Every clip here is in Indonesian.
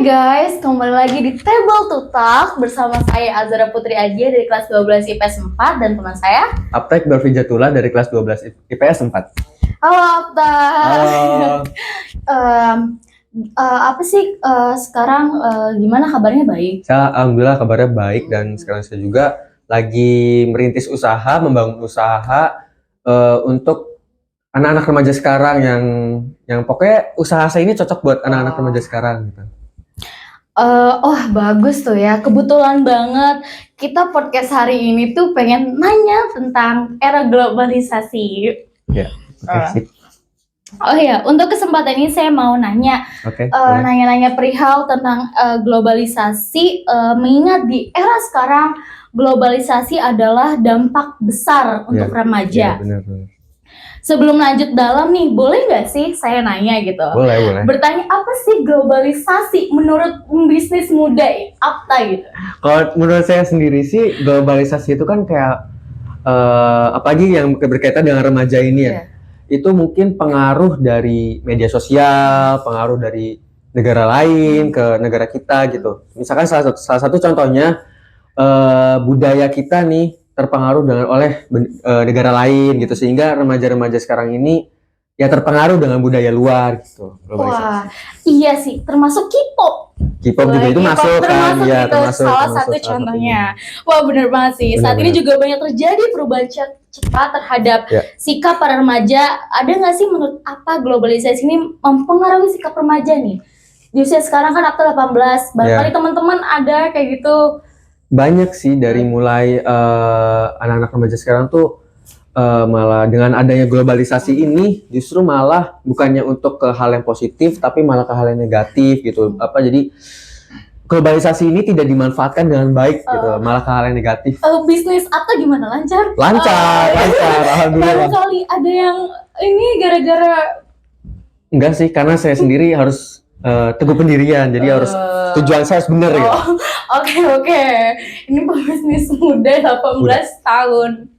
Guys, kembali lagi di Table to Talk bersama saya Azara Putri Adia dari kelas 12 IPS 4 dan teman saya Aptek Darvijatullah dari kelas 12 IPS 4. Halo Aptek. Halo. Apa sih sekarang gimana kabarnya? Baik? Saya alhamdulillah kabarnya baik dan sekarang saya juga lagi merintis usaha, membangun usaha untuk anak-anak remaja sekarang yang pokoknya usaha saya ini cocok buat anak-anak remaja sekarang gitu. Bagus tuh ya. Kebetulan banget kita podcast hari ini tuh pengen nanya tentang era globalisasi. Ya, sip. Oh ya, untuk kesempatan ini saya mau nanya, nanya-nanya perihal tentang globalisasi. Mengingat di era sekarang globalisasi adalah dampak besar untuk remaja. Iya, benar. Sebelum lanjut dalam nih, boleh nggak sih saya nanya gitu? Boleh. Bertanya apa sih globalisasi menurut bisnis muda Apta gitu? Kalau menurut saya sendiri sih globalisasi itu kan kayak apalagi yang berkaitan dengan remaja ini ya. Itu mungkin pengaruh dari media sosial, pengaruh dari negara lain ke negara kita gitu. Misalkan salah satu contohnya budaya kita nih terpengaruh oleh negara lain gitu, sehingga remaja-remaja sekarang ini ya terpengaruh dengan budaya luar gitu. Wah, iya sih, termasuk K-pop. K-pop juga itu masuk kan, ya termasuk salah satu contohnya. Wah, bener banget sih. Saat ini juga banyak terjadi perubahan cepat terhadap sikap para remaja. Ada nggak sih menurut apa globalisasi ini mempengaruhi sikap remaja nih? Di usia sekarang kan Apta 18, barangkali teman-teman ada kayak gitu. Banyak sih, dari mulai anak-anak remaja sekarang tuh malah dengan adanya globalisasi ini justru malah bukannya untuk ke hal yang positif tapi malah ke hal yang negatif gitu. Jadi globalisasi ini tidak dimanfaatkan dengan baik gitu, malah ke hal yang negatif. Bisnis Apta gimana? Lancar? Lancar, alhamdulillah. Barangkali ada yang ini gara-gara enggak sih, karena saya sendiri harus teguh pendirian, jadi harus tujuan saya harus benar gitu. Oke. Ini pebisnis muda 18 tahun.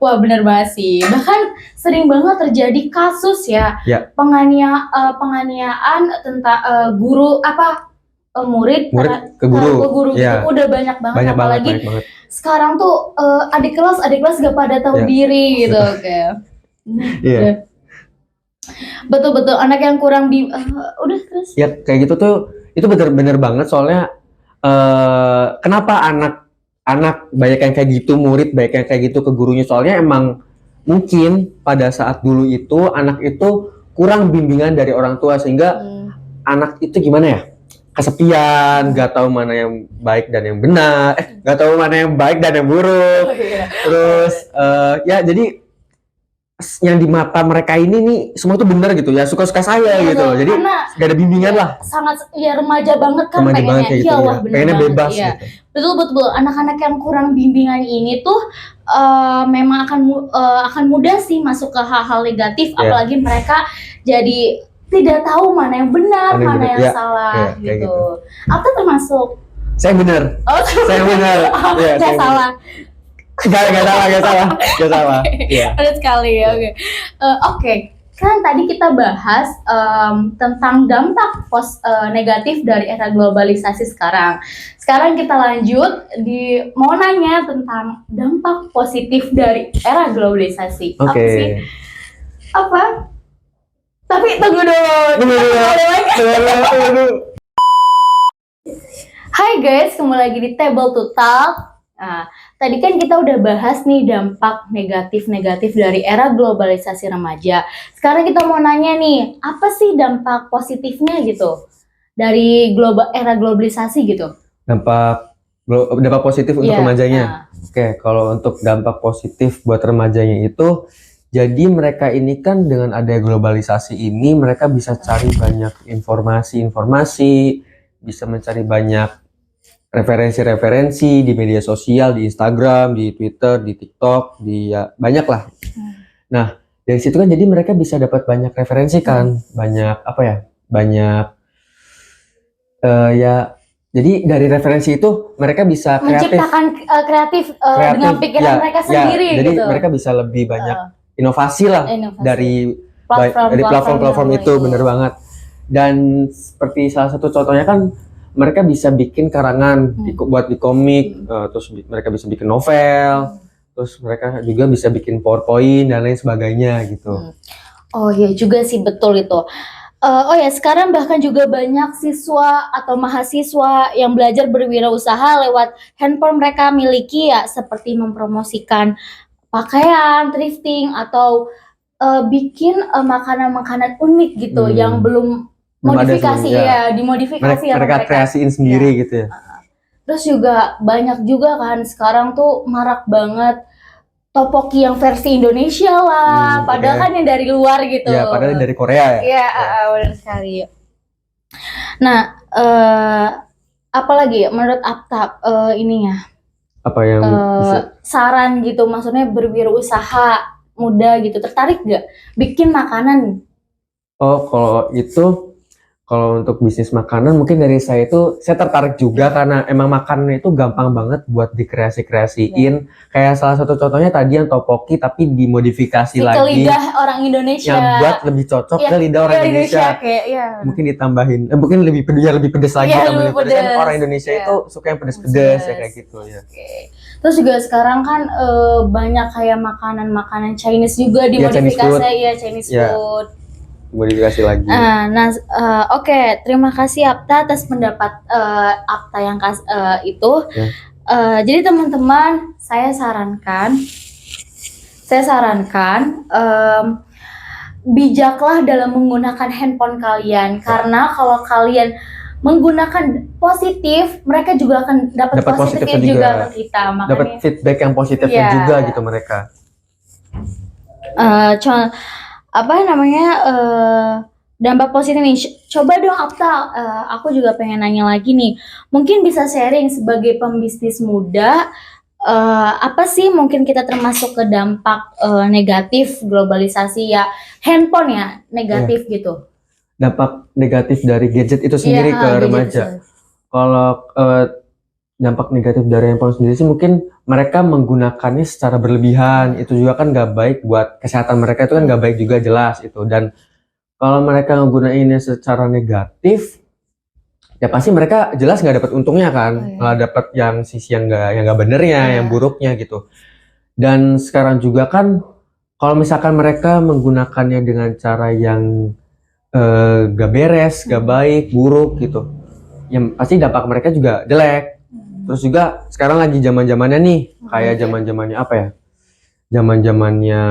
Wah, benar banget sih. Bahkan sering banget terjadi kasus penganiayaan tentang guru murid ke guru gitu udah banyak banget. Apalagi banyak banget. Sekarang tuh adik kelas gak pada tahu diri gitu. Iya. Betul anak yang kurang udah terus. Ya kayak gitu tuh itu bener-bener banget, soalnya kenapa anak banyak yang kayak gitu, murid banyak yang kayak gitu ke gurunya, soalnya emang mungkin pada saat dulu itu anak itu kurang bimbingan dari orang tua, sehingga anak itu gimana ya, kesepian, gak tahu mana yang baik dan yang benar, gak tahu mana yang baik dan yang buruk. Terus jadi yang di mata mereka ini nih semua tuh benar gitu ya, suka-suka saya gitu loh. Jadi gak ada bimbingan lah. Sangat remaja banget kan, pengennya gitu, pengennya bebas gitu. Betul. Anak-anak yang kurang bimbingan ini tuh memang akan mudah sih masuk ke hal-hal negatif, apalagi mereka jadi tidak tahu mana yang benar, mana yang salah gitu. Apa termasuk? Saya benar. Saya benar. Saya salah. Gak salah. Iya. Benar sekali ya. Oke. Kan tadi kita bahas tentang dampak negatif dari era globalisasi sekarang. Sekarang kita lanjut mau nanya tentang dampak positif dari era globalisasi. Apa sih? Apa? Tapi tunggu dulu. Hai guys, kembali lagi di Table to Talk. Nah, tadi kan kita udah bahas nih dampak negatif dari era globalisasi remaja. Sekarang kita mau nanya nih, apa sih dampak positifnya gitu dari era globalisasi gitu? Dampak positif untuk remajanya. Oke, kalau untuk dampak positif buat remajanya itu, jadi mereka ini kan dengan adanya globalisasi ini mereka bisa cari banyak informasi, bisa mencari banyak referensi di media sosial, di Instagram, di Twitter, di TikTok, banyak lah. Nah, dari situ kan jadi mereka bisa dapat banyak referensi kan, jadi dari referensi itu mereka bisa menciptakan kreatif dengan pikiran mereka sendiri jadi gitu. Mereka bisa lebih banyak inovasi lah dari platform itu, bener banget. Dan seperti salah satu contohnya kan mereka bisa bikin karangan buat di komik, terus mereka bisa bikin novel, terus mereka juga bisa bikin PowerPoint dan lain sebagainya gitu. Oh iya juga sih, betul itu. Oh ya, sekarang bahkan juga banyak siswa atau mahasiswa yang belajar berwirausaha lewat handphone mereka miliki ya, seperti mempromosikan pakaian, thrifting, atau bikin makanan-makanan unik gitu yang belum modifikasi ya, dimodifikasi ya mereka kreasiin sendiri gitu ya. Terus juga banyak juga kan sekarang tuh marak banget topoki yang versi Indonesia lah, padahal kan yang dari luar gitu. Iya, padahal dari Korea ya. Iya, benar sekali. Nah, apalagi menurut Apta ininya? Apa yang bisa? Saran gitu, maksudnya berwirausaha muda gitu, tertarik gak bikin makanan? Oh, kalau untuk bisnis makanan mungkin dari saya itu saya tertarik juga karena emang makanan itu gampang banget buat dikreasi-kreasiin. Kayak salah satu contohnya tadi yang topoki tapi dimodifikasi lagi ke lidah orang Indonesia. Yang buat lebih cocok ke lidah orang Indonesia. Mungkin ditambahin, mungkin lebih pedes lagi. Lebih pedes. Kan orang Indonesia itu suka yang pedes-pedes ya kayak gitu ya. Terus juga sekarang kan banyak kayak makanan-makanan Chinese juga dimodifikasi Chinese food. Modifikasi lagi. Oke, terima kasih Apta atas pendapat Apta yang itu. Jadi teman-teman, saya sarankan bijaklah dalam menggunakan handphone kalian, karena kalau kalian menggunakan positif, mereka juga akan dapat positifnya juga ke kita. Makanya dapat feedback yang positifnya juga gitu mereka. Dampak positif nih. Coba dong Apta, aku juga pengen nanya lagi nih. Mungkin bisa sharing sebagai pembisnis muda, apa sih mungkin kita termasuk ke dampak negatif globalisasi ya, handphone ya, negatif gitu. Dampak negatif dari gadget itu sendiri ke remaja. Kalau dampak negatif dari handphone sendiri sih mungkin mereka menggunakannya secara berlebihan, itu juga kan nggak baik buat kesehatan mereka, itu kan nggak baik juga jelas itu. Dan kalau mereka menggunakannya secara negatif, ya pasti mereka jelas nggak dapat untungnya kan, nggak dapat yang sisi yang nggak benernya, yang buruknya gitu. Dan sekarang juga kan kalau misalkan mereka menggunakannya dengan cara yang gak beres, gak baik, buruk gitu, yang pasti dampak mereka juga jelek. Terus juga sekarang lagi zaman-zamannya nih, kayak zaman-zamannya apa ya? Zaman-zamannya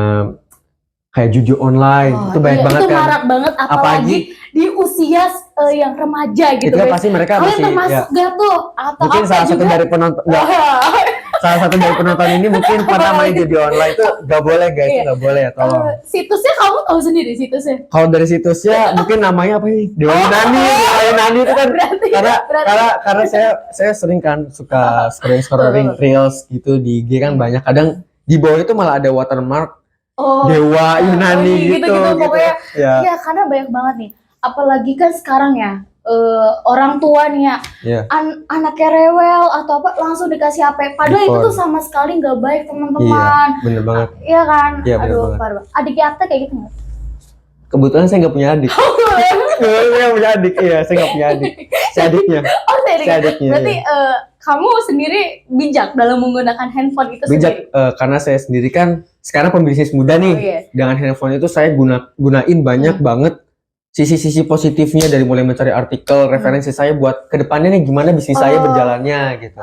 kayak judi online, itu banyak banget kan. Itu marak banget, apalagi di usia yang remaja gitu. Itu kan pasti mereka masih termasuk gak tuh? Atau mungkin salah satu dari penonton salah satu dari penonton ini mungkin pernah main judi online, itu gak boleh guys, itu gak boleh ya, tolong. Situsnya kamu tahu sendiri situsnya? Kalau dari situsnya mungkin namanya apa nih? Dewa Nani itu kan karena saya sering kan suka scrolling reels gitu di IG kan, banyak kadang di bawah itu malah ada watermark Dewa Yunani gitu. Pokoknya ya karena banyak banget nih, apalagi kan sekarang ya orang tua nih ya, anaknya rewel atau apa langsung dikasih HP, padahal itu tuh sama sekali nggak baik teman-teman. Iya, bener banget. Iya kan? Iya, aduh parah. Adiknya Apta kayak gitu nggak? Kebetulan saya nggak punya adik. Saya nggak punya adik, iya, saya nggak punya adik. Si adiknya. Si adiknya. Berarti kamu sendiri bijak dalam menggunakan handphone itu bijak, sendiri? Karena saya sendiri kan sekarang pembisnis muda nih. Dengan handphone itu saya gunain banyak banget sisi-sisi positifnya, dari mulai mencari artikel, referensi saya buat kedepannya nih gimana bisnis saya berjalannya gitu.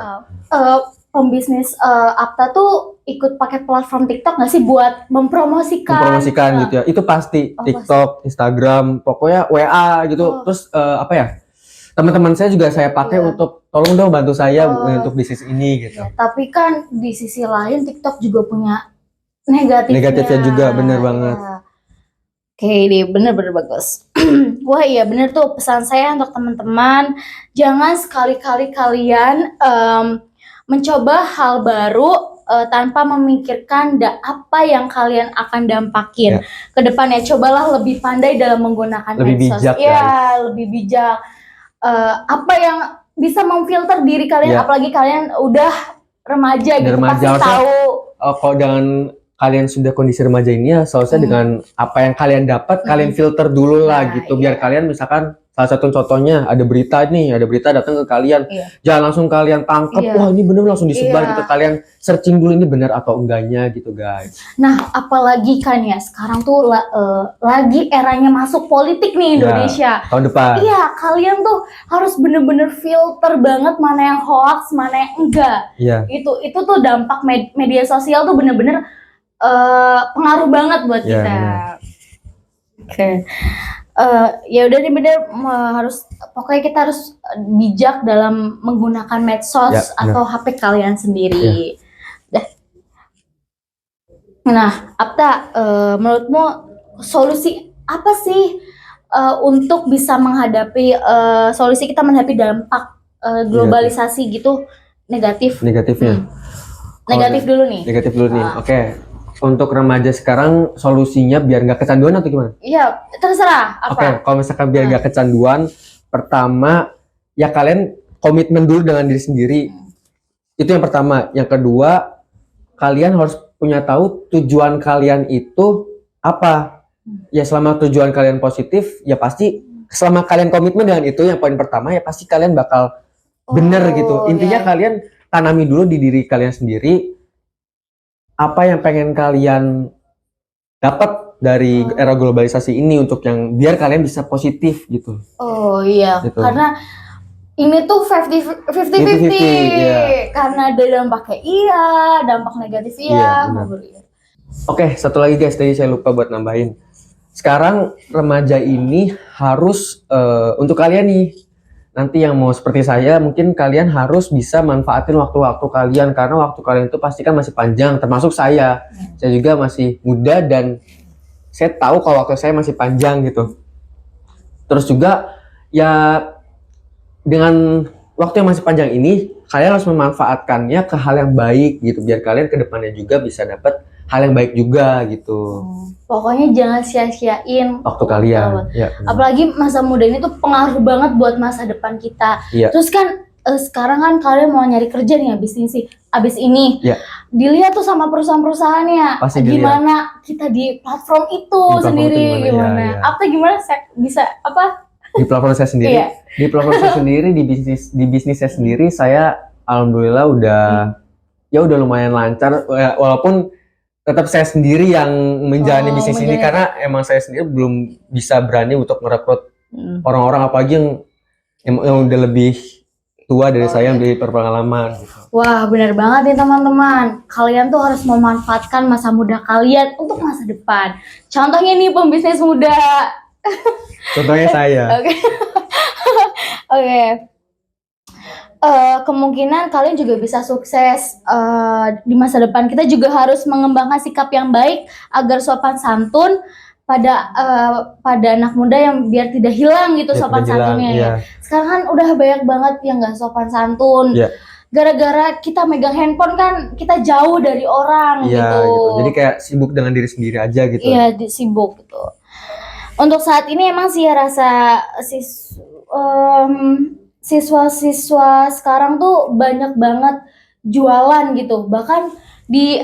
Pembisnis Apta tuh ikut pakai platform TikTok nggak sih buat mempromosikan gitu ya? Itu pasti TikTok, Instagram, pokoknya WA gitu. Terus apa ya? Teman-teman saya juga saya pakai untuk tolong dong bantu saya untuk bisnis ini gitu. Ya, tapi kan di sisi lain TikTok juga punya negatifnya juga, bener banget. Oke deh, bener-bener bagus. Wah iya bener tuh, pesan saya untuk teman-teman, jangan sekali-kali kalian mencoba hal baru tanpa memikirkan apa yang kalian akan dampakin ke depannya. Cobalah lebih pandai dalam menggunakan medsos. Lebih bijak. Apa yang bisa memfilter diri kalian, apalagi kalian udah remaja gitu, pasti tahu. Kalau jangan kalian sudah kondisi remaja ini ya, seharusnya dengan apa yang kalian dapat kalian filter dulu lah gitu, biar kalian misalkan salah satu contohnya ada berita datang ke kalian, Iya. jangan langsung kalian tangkap, Iya. wah ini bener langsung disebar Iya. gitu, kalian searching dulu ini benar atau enggaknya gitu guys. Nah, apalagi kan ya sekarang tuh lagi eranya masuk politik nih Indonesia. Tahun depan. Iya, kalian tuh harus bener-bener filter banget mana yang hoax, mana yang enggak. Iya. Itu tuh dampak media sosial tuh bener-bener pengaruh banget buat Iya, kita. benar. Oke. Ya udah nih bener pokoknya kita harus bijak dalam menggunakan medsos Ya, benar. atau HP kalian sendiri. Nah, Apta, menurutmu solusi apa sih untuk bisa menghadapi solusi kita menghadapi dampak globalisasi gitu Negatifnya. Negatif dulu nih. Negatif dulu nih. Oke. Untuk remaja sekarang solusinya biar nggak kecanduan atau gimana? Iya, terserah apa. Oke, kalau misalkan biar nggak kecanduan, pertama ya kalian komitmen dulu dengan diri sendiri. Itu yang pertama. Yang kedua, kalian harus punya tahu tujuan kalian itu apa. Ya selama tujuan kalian positif, ya pasti selama kalian komitmen dengan itu, yang poin pertama ya pasti kalian bakal bener gitu. Intinya kalian tanami dulu di diri kalian sendiri apa yang pengen kalian dapat dari era globalisasi ini untuk yang biar kalian bisa positif gitu. Oh iya, gitu. Karena ini tuh 50-50 iya. Karena ada dampaknya iya, dampak negatif iya. Oke, satu lagi guys, tadi saya lupa buat nambahin. Sekarang remaja ini harus untuk kalian nih, nanti yang mau seperti saya, mungkin kalian harus bisa manfaatin waktu-waktu kalian, karena waktu kalian itu pasti kan masih panjang, termasuk saya. Saya juga masih muda dan saya tahu kalau waktu saya masih panjang gitu. Terus juga ya dengan waktu yang masih panjang ini, kalian harus memanfaatkannya ke hal yang baik gitu, biar kalian ke depannya juga bisa dapat hal yang baik juga gitu. Pokoknya jangan sia-siain waktu kalian. Ya, apalagi masa muda ini tuh pengaruh banget buat masa depan kita. Ya. Terus kan sekarang kan kalian mau nyari kerja nih abis ini. Ya. Dilihat tuh sama perusahaan-perusahaannya. Pasti gimana kita di platform itu sendiri gimana? Apa gimana bisa apa? Di platform saya sendiri. Di platform saya sendiri di bisnis saya sendiri, saya alhamdulillah udah lumayan lancar, walaupun tetap saya sendiri yang menjalani bisnis ini, karena emang saya sendiri belum bisa berani untuk merekrut orang-orang apalagi yang udah lebih tua dari saya, yang lebih berpengalaman gitu. Wah, benar banget nih teman-teman. Kalian tuh harus memanfaatkan masa muda kalian untuk masa depan. Contohnya nih pembisnis muda. Contohnya saya. Oke. Kemungkinan kalian juga bisa sukses di masa depan. Kita juga harus mengembangkan sikap yang baik agar sopan santun pada anak muda, yang biar tidak hilang gitu sopan santunnya. Ya. Sekarang kan udah banyak banget yang nggak sopan santun. Gara-gara kita megang handphone kan kita jauh dari orang gitu. Jadi kayak sibuk dengan diri sendiri aja gitu. Iya, sibuk gitu. Untuk saat ini emang sih rasa siswa-siswa sekarang tuh banyak banget jualan gitu, bahkan di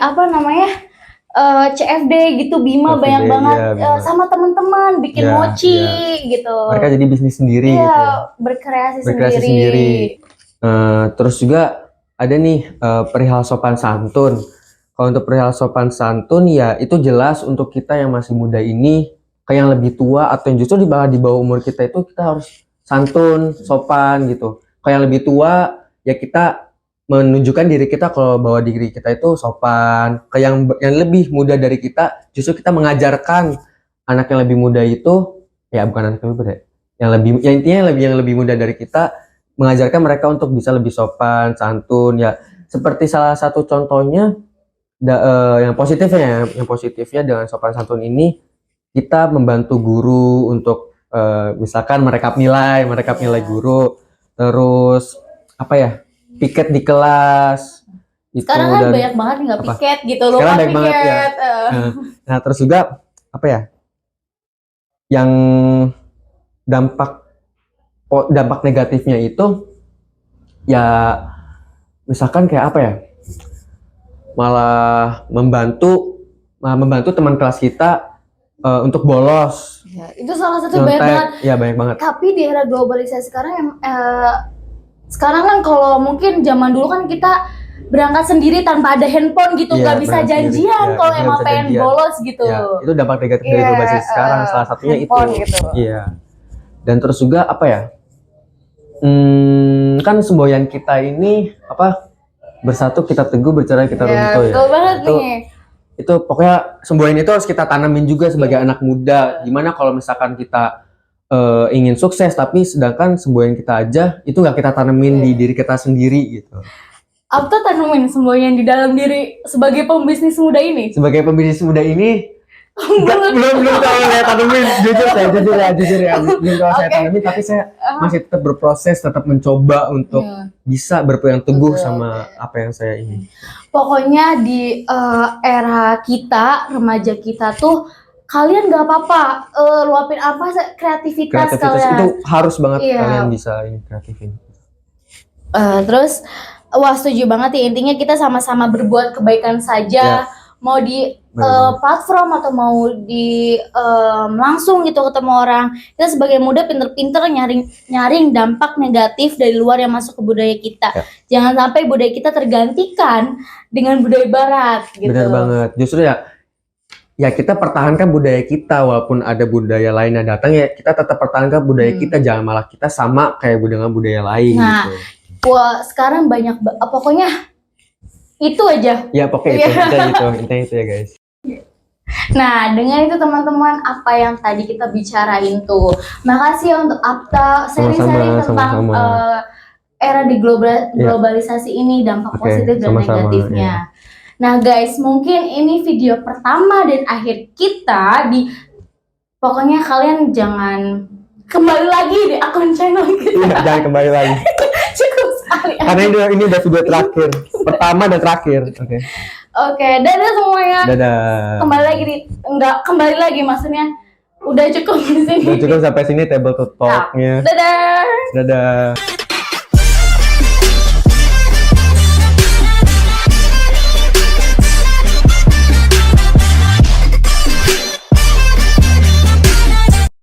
CFD gitu, Bima banyak banget sama teman-teman bikin mochi gitu. Mereka jadi bisnis sendiri gitu. Berkreasi sendiri. Terus juga ada nih perihal sopan santun. Kalau untuk perihal sopan santun ya itu jelas untuk kita yang masih muda ini, kayak yang lebih tua atau yang justru di bawah umur kita itu kita harus santun, sopan gitu. Kayak yang lebih tua ya kita menunjukkan diri kita kalau bahwa diri kita itu sopan. Kayak yang lebih muda dari kita, justru kita mengajarkan anak yang lebih muda itu, ya bukan anak yang lebih muda, yang lebih muda dari kita, mengajarkan mereka untuk bisa lebih sopan, santun ya. Seperti salah satu contohnya yang positifnya dengan sopan santun ini, kita membantu guru untuk misalkan merekap nilai guru, terus piket di kelas. Sekarang kan banyak banget nggak piket gitu loh. Sekarang banyak banget ya. Nah terus juga yang dampak negatifnya itu ya misalkan kayak malah membantu teman kelas kita untuk bolos, Ya, itu salah satu banyak banget. nyontek, ya banyak banget. Tapi di era globalisasi sekarang kan kalau mungkin zaman dulu kan kita berangkat sendiri tanpa ada handphone gitu, Iya, nggak bisa berangkat sendiri. janjian Iya, kalau nggak emang bisa pengen janjian. bolos gitu. Ya, itu dampak negatif dari Iya, globalisasi sekarang. Salah satunya itu. handphone gitu. Iya. Dan terus juga apa ya? Kan semboyan kita ini apa? Bersatu kita teguh, bercerai kita Ya, runtuh ya. betul banget Itu nih. itu pokoknya semboyan itu harus kita tanamin juga sebagai anak muda. Gimana kalau misalkan kita ingin sukses tapi sedangkan semboyan kita aja itu nggak kita tanemin di diri kita sendiri gitu. Apa tanamin semuanya di dalam diri sebagai pembisnis muda ini? Sebagai pembisnis muda ini belum tahu saya tanemin, jujur ya belum tahu saya tanemin, tapi saya masih tetap berproses, tetap mencoba untuk bisa berpegang teguh sama apa yang saya ingin. Pokoknya di era kita, remaja kita tuh kalian nggak apa-apa luapin apa kreativitas kalian. Itu harus banget Iya. kalian bisa ini kreatifin. Terus wah setuju banget ya, intinya kita sama-sama berbuat kebaikan saja. Mau di platform atau mau di langsung gitu ketemu orang, kita sebagai muda pinter-pinter nyaring dampak negatif dari luar yang masuk ke budaya kita. Jangan sampai budaya kita tergantikan dengan budaya barat gitu. Benar banget, justru ya kita pertahankan budaya kita, walaupun ada budaya lain yang datang ya kita tetap pertahankan budaya kita, jangan malah kita sama kayak dengan budaya lain gitu. Wah sekarang banyak pokoknya itu aja. Ya pokoknya intinya itu ya guys. Nah, dengan itu teman-teman apa yang tadi kita bicarain tuh. Makasih ya untuk Apta sharing-sharing tentang era di globalisasi ini, dampak positif dan negatifnya. Nah guys, mungkin ini video pertama dan akhir kita di pokoknya kalian jangan kembali lagi di akun channel kita. Iya, jangan kembali lagi. Cukup sekali. Karena ini udah video terakhir, pertama dan terakhir. Oke, dadah semuanya. Dadah. Kembali lagi maksudnya udah cukup di sini. Udah cukup sampai sini table talk-nya. Dadah. Dadah.